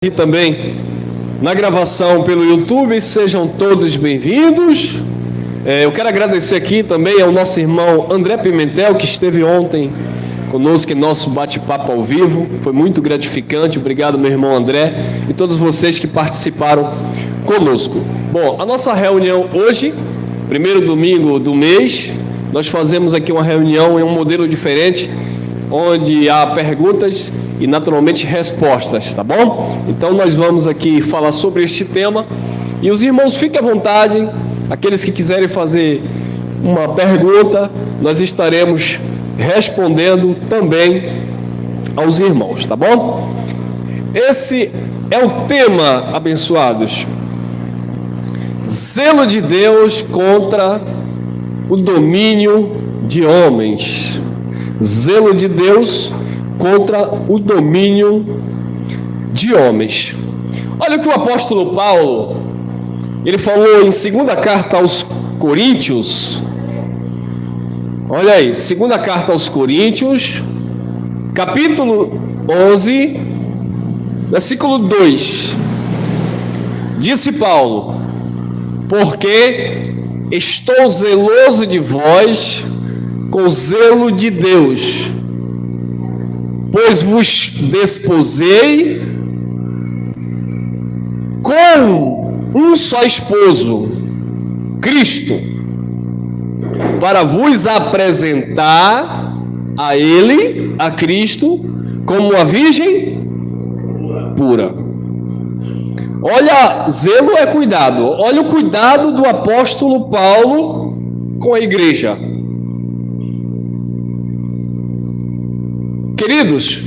Aqui também na gravação pelo YouTube, sejam todos bem-vindos. Eu quero agradecer aqui também ao nosso irmão André Pimentel, que esteve ontem conosco em nosso bate-papo ao vivo. Foi muito gratificante. Obrigado, meu irmão André, e todos vocês que participaram conosco. Bom, a nossa reunião hoje, primeiro domingo do mês, nós fazemos aqui uma reunião em um modelo diferente, onde há perguntas e naturalmente respostas, tá bom? Então nós vamos aqui falar sobre este tema e os irmãos fiquem à vontade, aqueles que quiserem fazer uma pergunta, nós estaremos respondendo também aos irmãos, tá bom? Esse é o tema, abençoados: zelo de Deus contra o domínio de homens. Zelo de Deus contra o domínio de homens. Olha o que o apóstolo Paulo, ele falou em segunda carta aos Coríntios. Olha aí, segunda carta aos Coríntios, capítulo 11, versículo 2. Disse Paulo: porque estou zeloso de vós com zelo de Deus, pois vos desposei com um só esposo, Cristo, para vos apresentar a Ele, a Cristo, como uma virgem pura. Olha, zelo é cuidado. Olha o cuidado do apóstolo Paulo com a igreja. Queridos,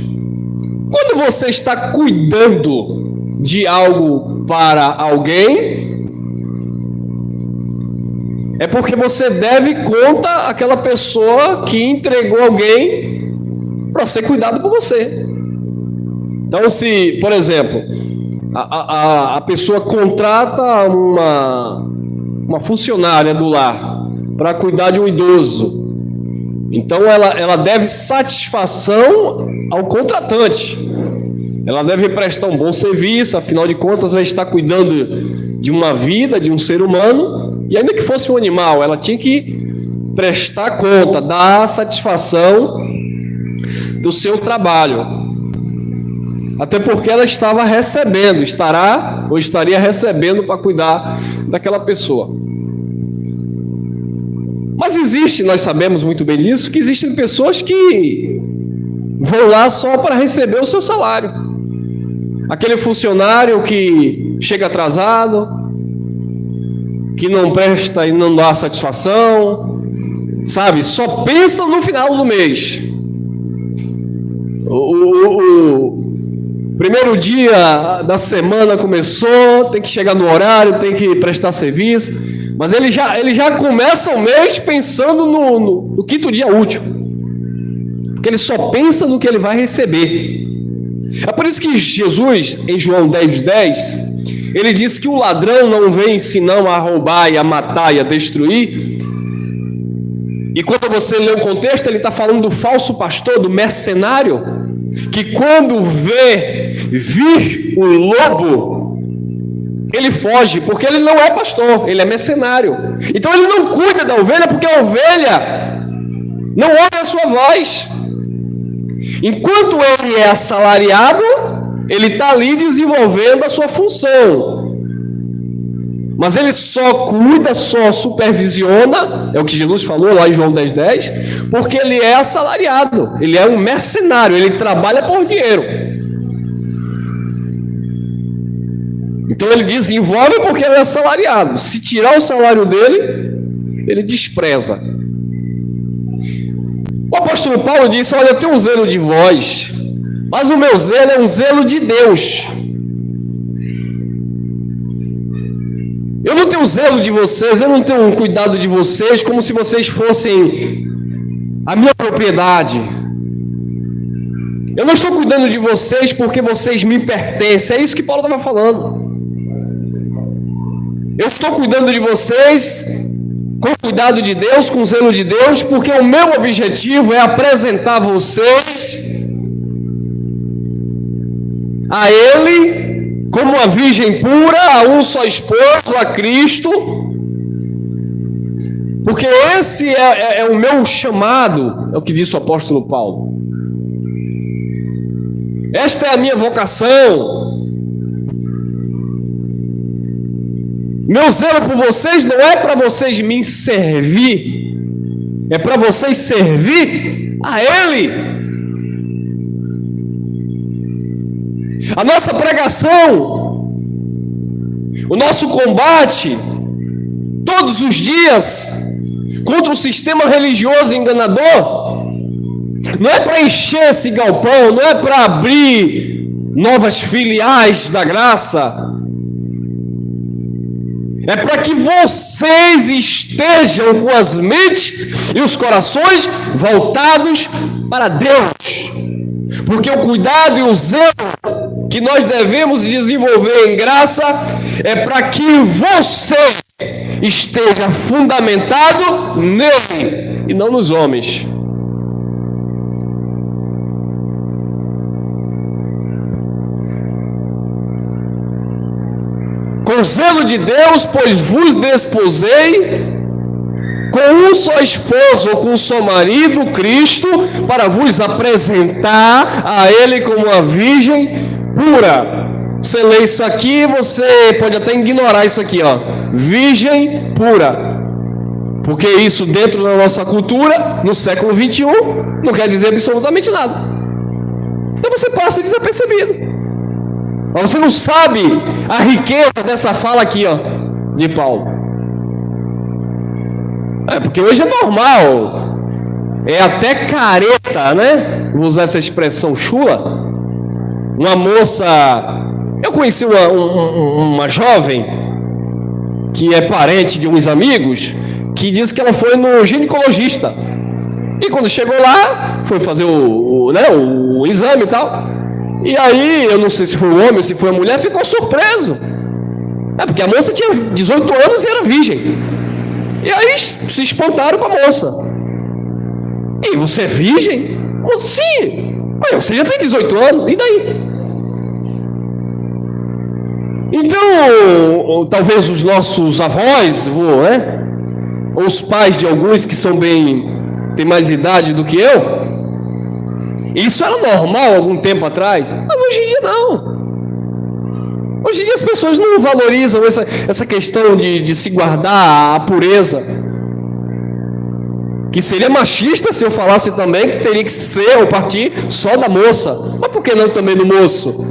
quando você está cuidando de algo para alguém, é porque você deve conta àquela pessoa que entregou alguém para ser cuidado por você. Então, se, por exemplo, a pessoa contrata uma funcionária do lar para cuidar de um idoso, então ela deve satisfação ao contratante. Ela deve prestar um bom serviço, afinal de contas vai estar cuidando de uma vida, de um ser humano, e ainda que fosse um animal, ela tinha que prestar conta, dar satisfação do seu trabalho. Até porque ela estava recebendo, estará ou estaria recebendo para cuidar daquela pessoa. Mas existe, nós sabemos muito bem disso, que existem pessoas que vão lá só para receber o seu salário. Aquele funcionário que chega atrasado, que não presta e não dá satisfação, sabe? Só pensa no final do mês. O primeiro dia da semana começou, tem que chegar no horário, tem que prestar serviço, mas ele já começa o mês pensando no quinto dia útil, porque ele só pensa no que ele vai receber. É por isso que Jesus, em João 10:10, ele disse que o ladrão não vem senão a roubar e a matar e a destruir. E quando você lê o contexto, ele está falando do falso pastor, do mercenário, que quando vir o lobo, ele foge, porque ele não é pastor, ele é mercenário. Então ele não cuida da ovelha, porque a ovelha não ouve a sua voz. Enquanto ele é assalariado, ele está ali desenvolvendo a sua função. Mas ele só cuida, só supervisiona, é o que Jesus falou lá em João 10:10, porque ele é assalariado, ele é um mercenário, ele trabalha por dinheiro. Então ele desenvolve porque ele é assalariado. Se tirar o salário dele, ele despreza. O apóstolo Paulo disse: olha, eu tenho um zelo de vós, mas o meu zelo é um zelo de Deus. Eu não tenho zelo de vocês, eu não tenho um cuidado de vocês como se vocês fossem a minha propriedade. Eu não estou cuidando de vocês porque vocês me pertencem. É isso que Paulo estava falando. Eu estou cuidando de vocês com cuidado de Deus, com zelo de Deus, porque o meu objetivo é apresentar vocês a Ele uma virgem pura, a um só esposo, a Cristo, porque esse é o meu chamado, é o que disse o apóstolo Paulo. Esta é a minha vocação. Meu zelo por vocês não é para vocês me servir, é para vocês servir a Ele. A nossa pregação, o nosso combate, todos os dias, contra o sistema religioso enganador, não é para encher esse galpão, não é para abrir novas filiais da graça, é para que vocês estejam com as mentes e os corações voltados para Deus, porque o cuidado e o zelo que nós devemos desenvolver em graça é para que você esteja fundamentado nele e não nos homens. Com o zelo de Deus, pois vos desposei com um só esposo ou com um só marido, Cristo, para vos apresentar a Ele como uma virgem pura. Você lê isso aqui, você pode até ignorar isso aqui, ó, virgem pura, porque isso dentro da nossa cultura, no século 21, não quer dizer absolutamente nada. Então você passa desapercebido. Mas você não sabe a riqueza dessa fala aqui, ó, de Paulo. Porque hoje é normal, é até careta, né? Vou usar essa expressão chula. Uma moça, eu conheci uma jovem que é parente de uns amigos, que disse que ela foi no ginecologista. E quando chegou lá, foi fazer o exame e tal. E aí, eu não sei se foi o homem ou se foi a mulher, ficou surpreso. Porque a moça tinha 18 anos e era virgem. E aí se espantaram com a moça. E você é virgem? Sim. Mas você já tem 18 anos, e daí? Então, talvez os nossos avós, né? Ou os pais de alguns que têm mais idade do que eu, isso era normal algum tempo atrás, mas hoje em dia não. Hoje em dia as pessoas não valorizam essa questão de se guardar a pureza. Que seria machista se eu falasse também que teria que ser ou partir só da moça. Mas por que não também do moço?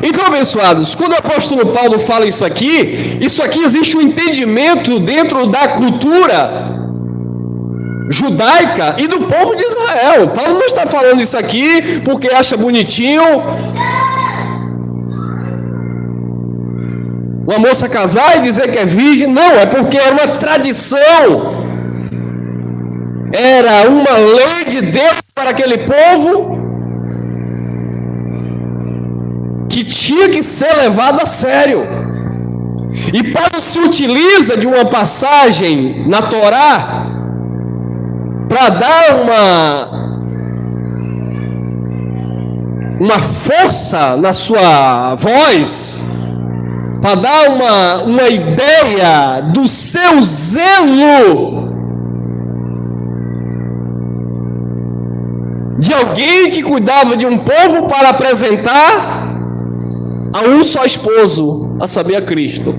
Então, abençoados, quando o apóstolo Paulo fala isso aqui existe um entendimento dentro da cultura judaica e do povo de Israel. Paulo não está falando isso aqui porque acha bonitinho uma moça casar e dizer que é virgem. Não, é porque era uma tradição, era uma lei de Deus para aquele povo que tinha que ser levado a sério. E Paulo se utiliza de uma passagem na Torá para dar uma força na sua voz, para dar uma ideia do seu zelo de alguém que cuidava de um povo para apresentar a um só esposo, a saber, a Cristo.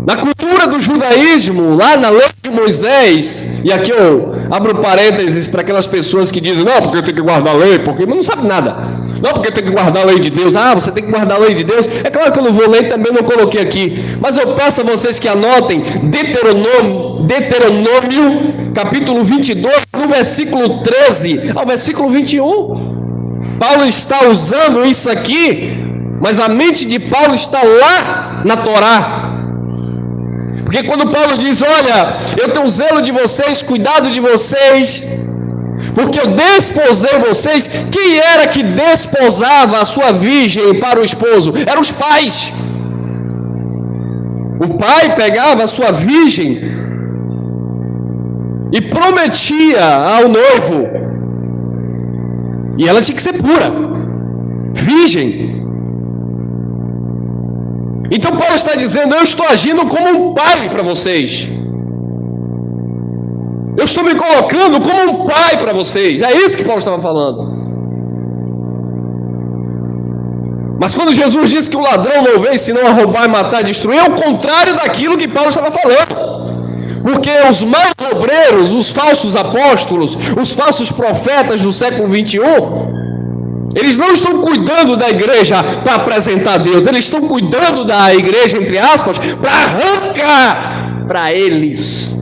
Na cultura do judaísmo, lá na lei de Moisés, e aqui eu abro parênteses para aquelas pessoas que dizem, não, porque tem que guardar a lei, porque não sabe nada. Não, porque tem que guardar a lei de Deus. Você tem que guardar a lei de Deus. É claro que eu não vou ler, também não coloquei aqui. Mas eu peço a vocês que anotem Deuteronômio, capítulo 22, no versículo 13 ao versículo 21. Paulo está usando isso aqui, mas a mente de Paulo está lá na Torá. Porque quando Paulo diz, olha, eu tenho zelo de vocês, cuidado de vocês, porque eu desposei vocês. Quem era que desposava a sua virgem para o esposo? Eram os pais. O pai pegava a sua virgem e prometia ao noivo E ela tinha que ser pura, virgem. Então Paulo está dizendo: eu estou agindo como um pai para vocês. Eu estou me colocando como um pai para vocês. É isso que Paulo estava falando. Mas quando Jesus disse que o ladrão não veio senão a roubar, matar e destruir, é o contrário daquilo que Paulo estava falando. Porque os maus obreiros, os falsos apóstolos, os falsos profetas do século 21, eles não estão cuidando da igreja para apresentar Deus, eles estão cuidando da igreja, entre aspas, para arrancar para eles,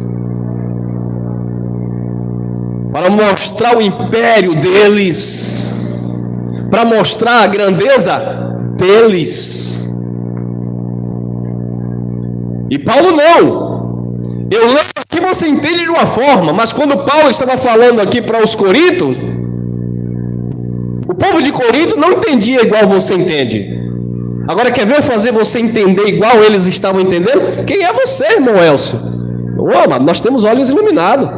para mostrar o império deles, para mostrar a grandeza deles. E Paulo não. Eu leio aqui, você entende de uma forma, mas quando Paulo estava falando aqui para os coríntios, o povo de Corinto não entendia igual você entende. Agora, quer ver eu fazer você entender igual eles estavam entendendo? Quem é você, irmão Elcio? Mas nós temos olhos iluminados.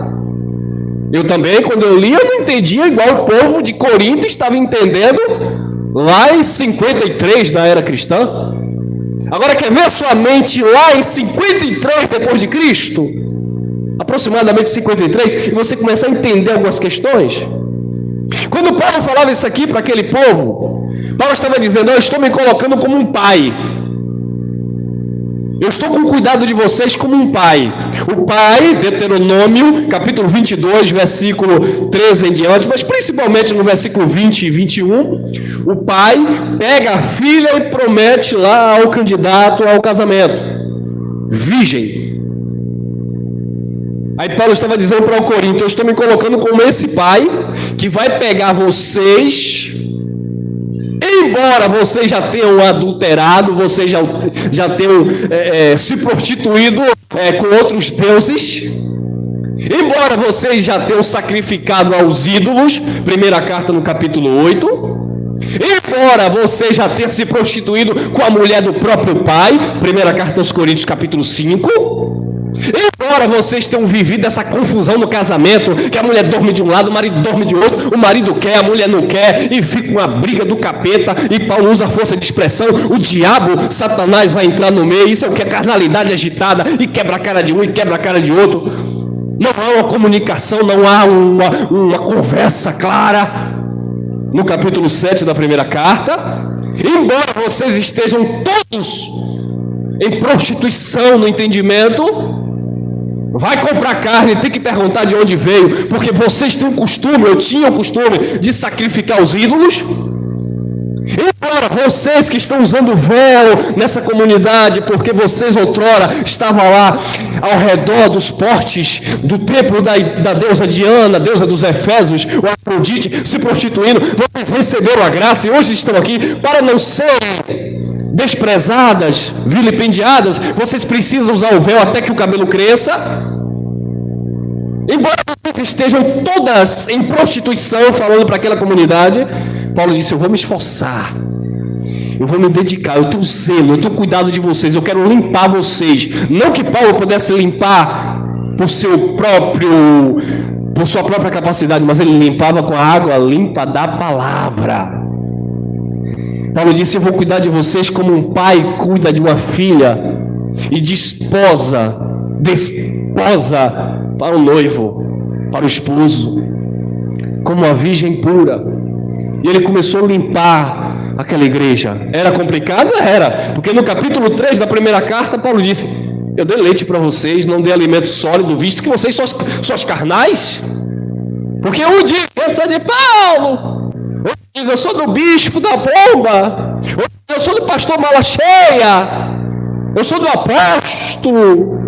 Eu também, quando eu li, eu não entendia igual o povo de Corinto estava entendendo lá em 53 da era cristã. Agora, quer ver a sua mente lá em 53 depois de Cristo? Aproximadamente 53, e você começar a entender algumas questões. Quando Paulo falava isso aqui para aquele povo, Paulo estava dizendo: eu estou me colocando como um pai. Eu estou com cuidado de vocês como um pai. O pai, Deuteronômio, capítulo 22, versículo 13 em diante, mas principalmente no versículo 20 e 21, o pai pega a filha e promete lá ao candidato ao casamento, virgem. Aí Paulo estava dizendo para o Corinto: eu estou me colocando como esse pai que vai pegar vocês. Embora vocês já tenham adulterado, vocês já tenham se prostituído com outros deuses, embora vocês já tenham sacrificado aos ídolos, primeira carta no capítulo 8, embora vocês já tenham se prostituído com a mulher do próprio pai, primeira carta aos Coríntios capítulo 5, embora vocês tenham vivido essa confusão no casamento, que a mulher dorme de um lado, o marido dorme de outro, o marido quer, a mulher não quer, e fica uma briga do capeta, e Paulo usa a força de expressão, o diabo, Satanás vai entrar no meio, isso é o que? Carnalidade agitada, e quebra a cara de um, e quebra a cara de outro. Não há uma comunicação, não há uma conversa clara. No capítulo 7 da primeira carta, embora vocês estejam todos em prostituição no entendimento, vai comprar carne, tem que perguntar de onde veio, porque vocês têm um costume, eu tinha o costume de sacrificar os ídolos. Embora vocês que estão usando véu nessa comunidade, porque vocês outrora estavam lá ao redor dos portes do templo da deusa Diana, deusa dos Efésios, o Afrodite, se prostituindo, vocês receberam a graça e hoje estão aqui para não serem desprezadas, vilipendiadas. Vocês precisam usar o véu até que o cabelo cresça. Embora vocês estejam todas em prostituição, falando para aquela comunidade, Paulo disse: eu vou me esforçar, eu vou me dedicar, eu tenho zelo, eu tenho cuidado de vocês, eu quero limpar vocês. Não que Paulo pudesse limpar por sua própria capacidade, mas ele limpava com a água limpa da palavra. Paulo disse: eu vou cuidar de vocês como um pai cuida de uma filha e desposa para o noivo, para o esposo, como uma virgem pura. E ele começou a limpar aquela igreja. Era complicado? Era, porque no capítulo 3 da primeira carta, Paulo disse: eu dei leite para vocês, não dei alimento sólido, visto que vocês são carnais. Porque um dia eu sou de Paulo, outro diz eu sou do bispo da bomba, outro diz eu sou do pastor mala cheia, eu sou do apóstolo.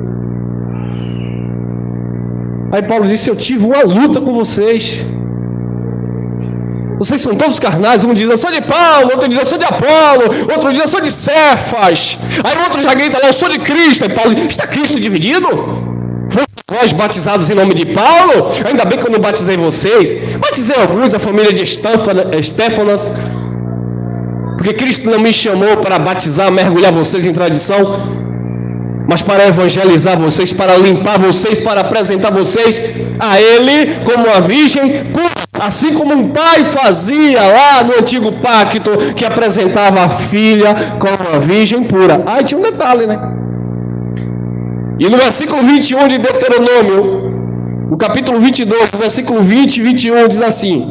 Aí Paulo disse: eu tive uma luta com vocês. Vocês são todos carnais. Um diz: eu sou de Paulo, outro diz: eu sou de Apolo, outro diz: eu sou de Cefas. Aí o outro já grita lá: eu sou de Cristo. Aí Paulo diz: está Cristo dividido? Vós batizados em nome de Paulo? Ainda bem que eu não batizei vocês. Batizei alguns, a família de Estéfanas, porque Cristo não me chamou para batizar, mergulhar vocês em tradição. mas para evangelizar vocês, para limpar vocês, para apresentar vocês a Ele como a virgem pura, assim como um pai fazia lá no antigo pacto, que apresentava a filha como a virgem pura. Aí tinha um detalhe, né? E no versículo 21 de Deuteronômio, no capítulo 22, no versículo 20 e 21, diz assim: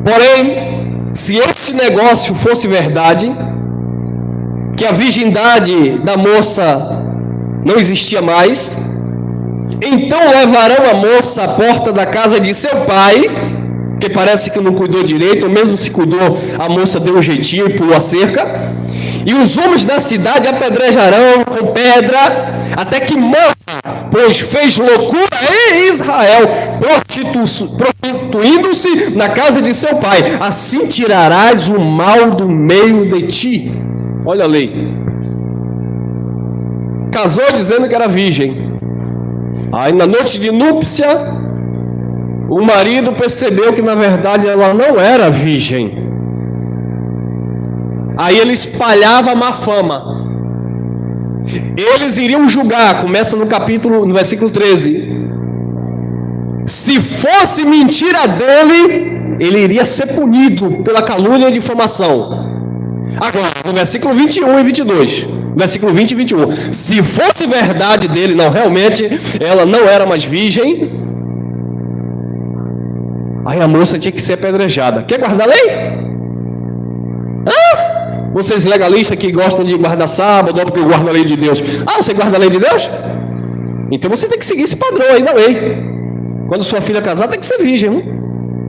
porém, se este negócio fosse verdade, que a virgindade da moça não existia mais, então levarão a moça à porta da casa de seu pai, que parece que não cuidou direito, ou mesmo se cuidou, a moça deu um jeitinho e pulou a cerca, e os homens da cidade apedrejarão com pedra, até que morra, pois fez loucura em Israel, prostituindo-se na casa de seu pai. Assim tirarás o mal do meio de ti. Olha a lei. Casou dizendo que era virgem. Aí na noite de núpcia, o marido percebeu que na verdade ela não era virgem. Aí ele espalhava a má fama. Eles iriam julgar, começa no versículo 13. Se fosse mentira dele, ele iria ser punido pela calúnia e difamação. Agora, no versículo 21 e 22, versículo 20 e 21, se fosse verdade dele, não, realmente, ela não era mais virgem, aí a moça tinha que ser apedrejada. Quer guardar a lei? Hã? Vocês legalistas que gostam de guardar sábado, ou porque guardam a lei de Deus. Ah, você guarda a lei de Deus? Então você tem que seguir esse padrão aí da lei. Quando sua filha casar, tem que ser virgem, hein?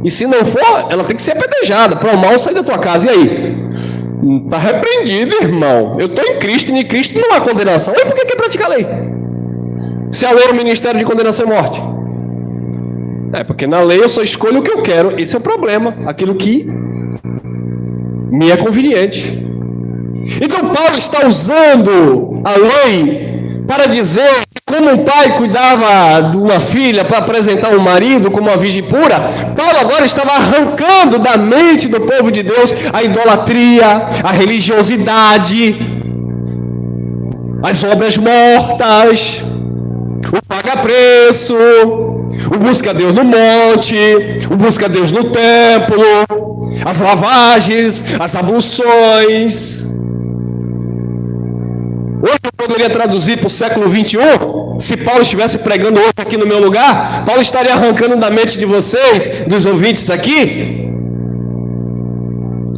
E se não for, ela tem que ser apedrejada, para o mal sair da tua casa. E aí? Está repreendido, irmão. Eu estou em Cristo, e em Cristo não há condenação. E por que quer praticar a lei? Se a lei é o ministério de condenação e morte. É porque na lei eu só escolho o que eu quero. Esse é o problema. Aquilo que me é conveniente. Então Paulo está usando a lei para dizer que como um pai cuidava de uma filha para apresentar um marido como uma virgem pura, Paulo agora estava arrancando da mente do povo de Deus a idolatria, a religiosidade, as obras mortas, o paga-preço, o busca Deus no monte, o busca Deus no templo, as lavagens, as abluções. Hoje eu poderia traduzir para o século 21, se Paulo estivesse pregando hoje aqui no meu lugar, Paulo estaria arrancando da mente de vocês, dos ouvintes aqui,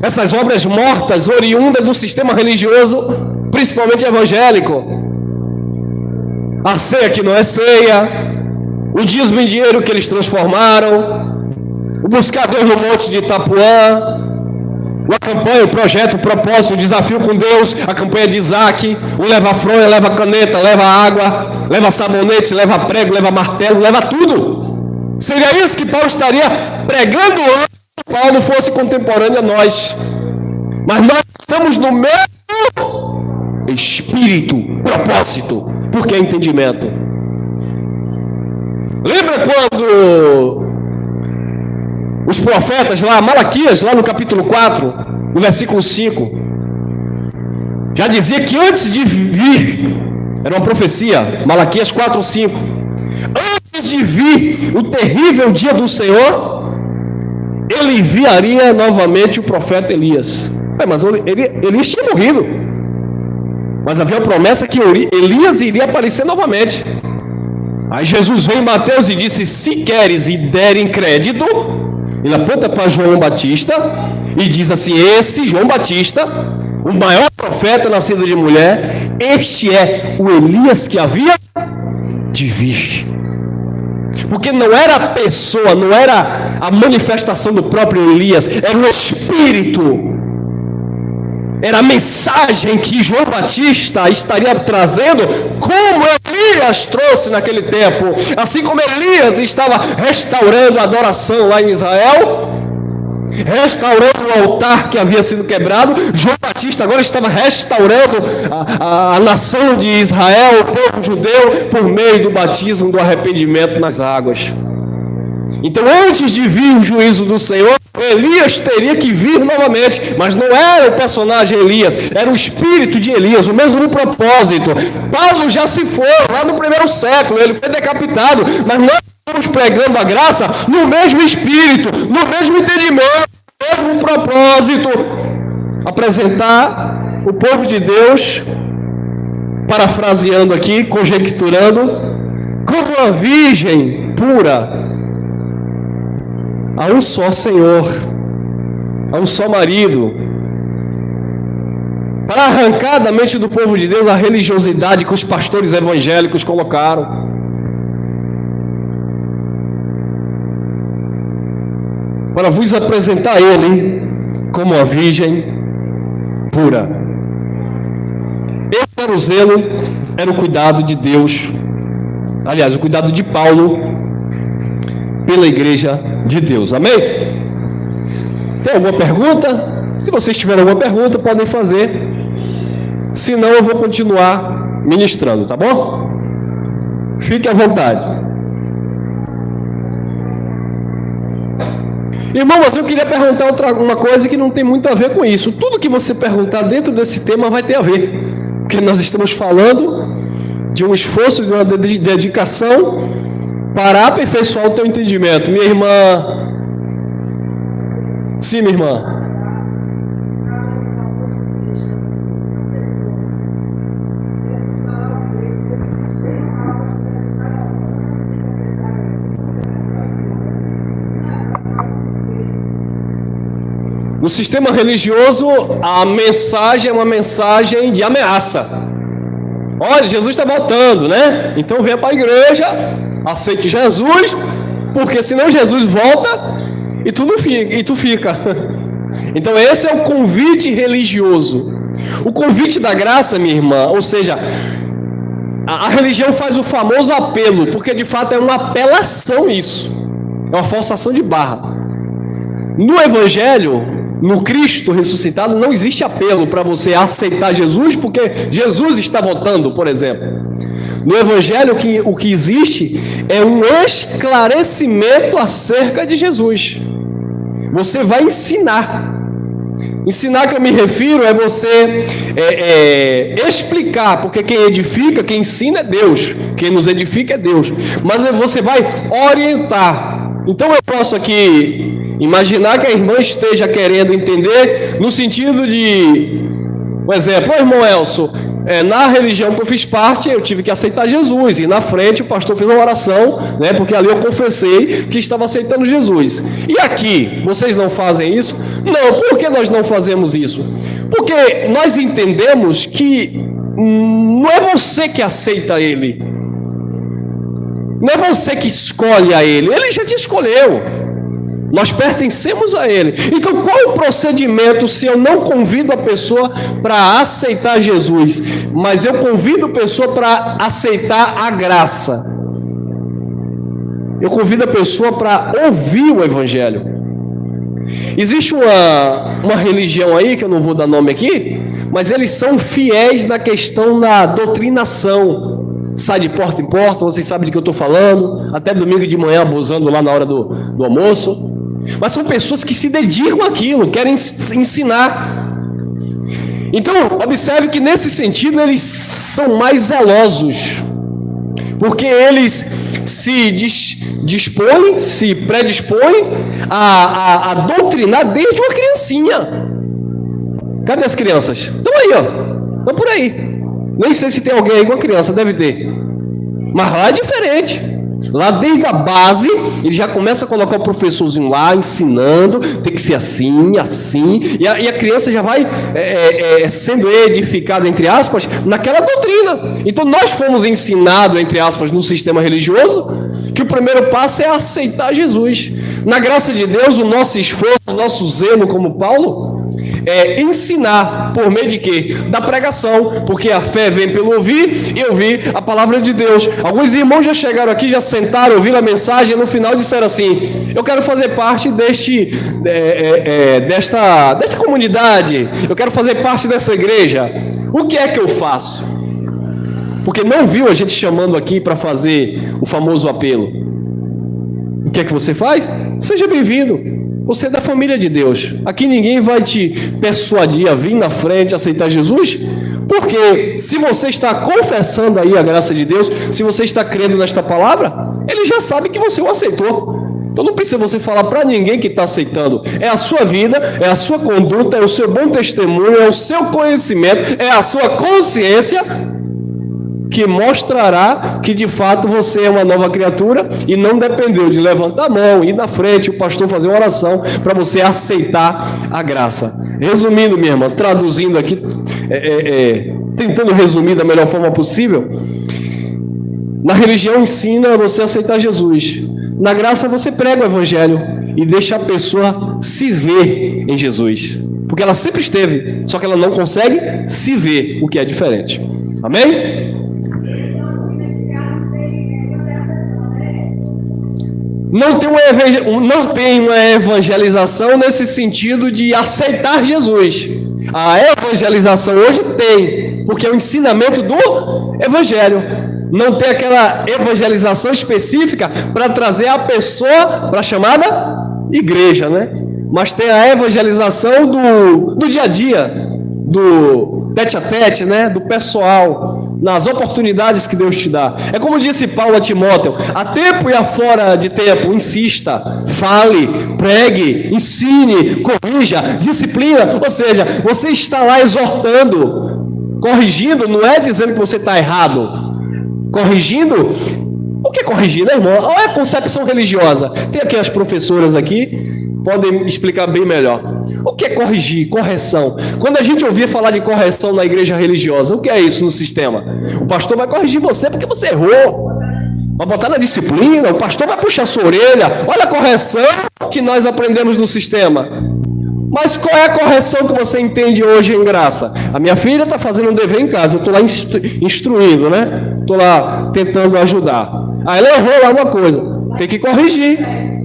essas obras mortas, oriundas do sistema religioso, principalmente evangélico. A ceia que não é ceia, o dízimo em dinheiro que eles transformaram, o buscar Deus no monte de Itapuã, a campanha, o projeto, o propósito, o desafio com Deus, a campanha de Isaac, o leva fronha, leva caneta, leva água, leva sabonete, leva prego, leva martelo, leva tudo. Seria isso que Paulo estaria pregando se Paulo fosse contemporâneo a nós. Mas nós estamos no mesmo espírito, propósito, porque é entendimento. Lembra quando os profetas lá, Malaquias, lá no capítulo 4, no versículo 5, já dizia que antes de vir, era uma profecia, Malaquias 4, 5, antes de vir o terrível dia do Senhor, ele enviaria novamente o profeta Elias. Mas Elias tinha morrido, mas havia a promessa que Elias iria aparecer novamente. Aí Jesus veio em Mateus e disse: se queres e derem crédito, ele aponta para João Batista e diz assim: esse João Batista, o maior profeta nascido de mulher, este é o Elias que havia de vir. Porque não era a pessoa, não era a manifestação do próprio Elias, era o Espírito. Era a mensagem que João Batista estaria trazendo, como Elias trouxe naquele tempo. Assim como Elias estava restaurando a adoração lá em Israel, restaurando o altar que havia sido quebrado, João Batista agora estava restaurando a nação de Israel, o povo judeu, por meio do batismo do arrependimento nas águas. Então, antes de vir o juízo do Senhor, Elias teria que vir novamente, mas não era o personagem Elias, era o espírito de Elias, o mesmo propósito. Paulo já se foi lá no primeiro século, ele foi decapitado, mas nós estamos pregando a graça no mesmo espírito, no mesmo entendimento, no mesmo propósito, apresentar o povo de Deus, parafraseando aqui, conjecturando, como uma virgem pura, a um só Senhor, a um só marido, para arrancar da mente do povo de Deus a religiosidade que os pastores evangélicos colocaram. Para vos apresentar Ele como a virgem pura. Esse era o zelo, era o cuidado de Deus, aliás, o cuidado de Paulo pela igreja de Deus. Amém? Tem alguma pergunta? Se vocês tiverem alguma pergunta, podem fazer. Se não, eu vou continuar ministrando, tá bom? Fique à vontade. Irmão, mas eu queria perguntar uma coisa que não tem muito a ver com isso. Tudo que você perguntar dentro desse tema vai ter a ver. Porque nós estamos falando de um esforço, de uma dedicação para aperfeiçoar o teu entendimento. Minha irmã... Sim, minha irmã. No sistema religioso, a mensagem é uma mensagem de ameaça. Olha, Jesus está voltando, né? Então venha para a igreja, aceite Jesus, porque senão Jesus volta e tu fica. Então esse é o convite religioso. O convite da graça, minha irmã, ou seja, a religião faz o famoso apelo, porque de fato é uma apelação isso. É uma forçação de barra. No Evangelho, no Cristo ressuscitado, não existe apelo para você aceitar Jesus, porque Jesus está voltando, por exemplo. No Evangelho, o que existe é um esclarecimento acerca de Jesus. Você vai ensinar. Ensinar que eu me refiro é você explicar, porque quem edifica, quem ensina é Deus. Quem nos edifica é Deus. Mas você vai orientar. Então eu posso aqui imaginar que a irmã esteja querendo entender no sentido de, por exemplo, irmão Elson, na religião que eu fiz parte, eu tive que aceitar Jesus, e na frente o pastor fez uma oração, né, porque ali eu confessei que estava aceitando Jesus. E aqui, vocês não fazem isso? Não, por que nós não fazemos isso? Porque nós entendemos que não é você que aceita Ele, não é você que escolhe a Ele, Ele já te escolheu. Nós pertencemos a Ele. Então qual é o procedimento se eu não convido a pessoa para aceitar Jesus, mas eu convido a pessoa para aceitar a graça? Eu convido a pessoa para ouvir o Evangelho. Existe uma religião aí, que eu não vou dar nome aqui, mas eles são fiéis na questão da doutrinação. Sai de porta em porta, vocês sabem de que eu estou falando, até domingo de manhã abusando lá na hora do almoço. Mas são pessoas que se dedicam àquilo, querem ensinar. Então, observe que nesse sentido eles são mais zelosos, porque eles se dispõem, se predispõem a doutrinar desde uma criancinha. Cadê as crianças? Estão aí, ó. Estão por aí. Nem sei se tem alguém aí com a criança, deve ter. Mas lá é diferente. Lá desde a base, ele já começa a colocar o professorzinho lá, ensinando, tem que ser assim, assim, e a criança já vai sendo edificada, entre aspas, naquela doutrina. Então nós fomos ensinados, entre aspas, no sistema religioso, que o primeiro passo é aceitar Jesus. Na graça de Deus, o nosso esforço, o nosso zelo como Paulo, é ensinar por meio de quê? Da pregação, porque a fé vem pelo ouvir e ouvir a palavra de Deus. Alguns irmãos já chegaram aqui, já sentaram, ouviram a mensagem e no final disseram assim: eu quero fazer parte desta comunidade, eu quero fazer parte dessa igreja. O que é que eu faço? Porque não viu a gente chamando aqui para fazer o famoso apelo. O que é que você faz? Seja bem-vindo. Você é da família de Deus. Aqui ninguém vai te persuadir a vir na frente, aceitar Jesus, porque se você está confessando aí a graça de Deus, se você está crendo nesta palavra, ele já sabe que você o aceitou. Então não precisa você falar para ninguém que está aceitando. É a sua vida, é a sua conduta, é o seu bom testemunho, é o seu conhecimento, é a sua consciência que mostrará que de fato você é uma nova criatura e não dependeu de levantar a mão, ir na frente, o pastor fazer uma oração para você aceitar a graça. Resumindo, minha irmã, traduzindo aqui, tentando resumir da melhor forma possível, na religião ensina você a aceitar Jesus. Na graça você prega o evangelho e deixa a pessoa se ver em Jesus. Porque ela sempre esteve, só que ela não consegue se ver, o que é diferente. Amém? Não tem uma evangelização nesse sentido de aceitar Jesus. A evangelização hoje tem, porque é o ensinamento do evangelho. Não tem aquela evangelização específica para trazer a pessoa para a chamada igreja, né? Mas tem a evangelização do dia a dia, do tete a tete, né? Do pessoal, nas oportunidades que Deus te dá. É como disse Paulo a Timóteo: a tempo e a fora de tempo, insista, fale, pregue, ensine, corrija, disciplina. Ou seja, você está lá exortando, corrigindo, não é dizendo que você está errado. Corrigindo, o que é corrigir, né, irmão? Olha a concepção religiosa. Tem aqui as professoras aqui, podem explicar bem melhor. O que é corrigir, correção? Quando a gente ouvir falar de correção na igreja religiosa, o que é isso no sistema? O pastor vai corrigir você porque você errou. Vai botar na disciplina, o pastor vai puxar sua orelha. Olha a correção que nós aprendemos no sistema. Mas qual é a correção que você entende hoje em graça? A minha filha está fazendo um dever em casa, eu estou lá instruindo, né? Estou lá tentando ajudar. Aí ela errou lá uma coisa, tem que corrigir,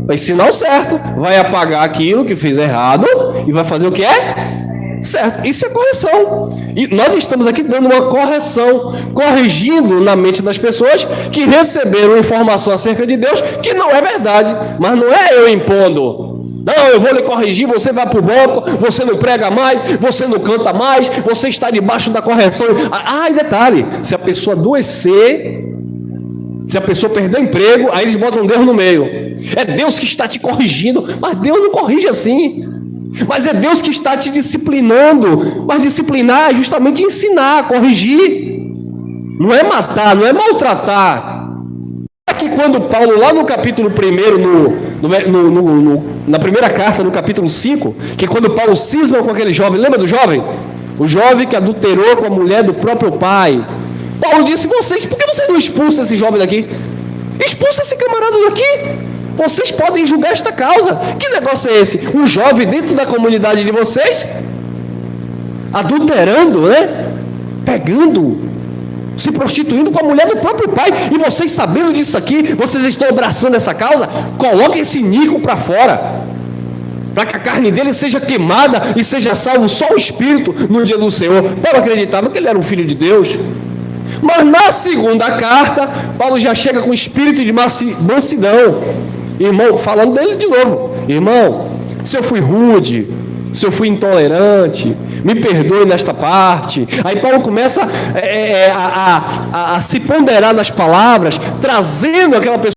vai ensinar o certo, vai apagar aquilo que fez errado e vai fazer o que é certo. Isso é correção. E nós estamos aqui dando uma correção, corrigindo na mente das pessoas que receberam informação acerca de Deus que não é verdade, mas não é eu impondo. Não, eu vou lhe corrigir, você vai para o banco, você não prega mais, você não canta mais, você está debaixo da correção. E detalhe, se a pessoa adoecer, se a pessoa perder o emprego, aí eles botam Deus no meio. É Deus que está te corrigindo, mas Deus não corrige assim. Mas é Deus que está te disciplinando, mas disciplinar é justamente ensinar, corrigir. Não é matar, não é maltratar. Que quando Paulo, lá no capítulo 1, na primeira carta, no capítulo 5, que quando Paulo cisma com aquele jovem, lembra do jovem? O jovem que adulterou com a mulher do próprio pai. Paulo disse: por que você não expulsa esse jovem daqui? Expulsa esse camarada daqui. Vocês podem julgar esta causa. Que negócio é esse? Um jovem dentro da comunidade de vocês, adulterando, né? Pegando, se prostituindo com a mulher do próprio pai, e vocês sabendo disso aqui, vocês estão abraçando essa causa. Coloquem esse Nico para fora, para que a carne dele seja queimada e seja salvo só o espírito no dia do Senhor. Paulo acreditava que ele era um filho de Deus. Mas na segunda carta, Paulo já chega com espírito de mansidão. Irmão, falando dele de novo: irmão, se eu fui rude, se eu fui intolerante, me perdoe nesta parte. Aí Paulo começa a se ponderar nas palavras, trazendo aquela pessoa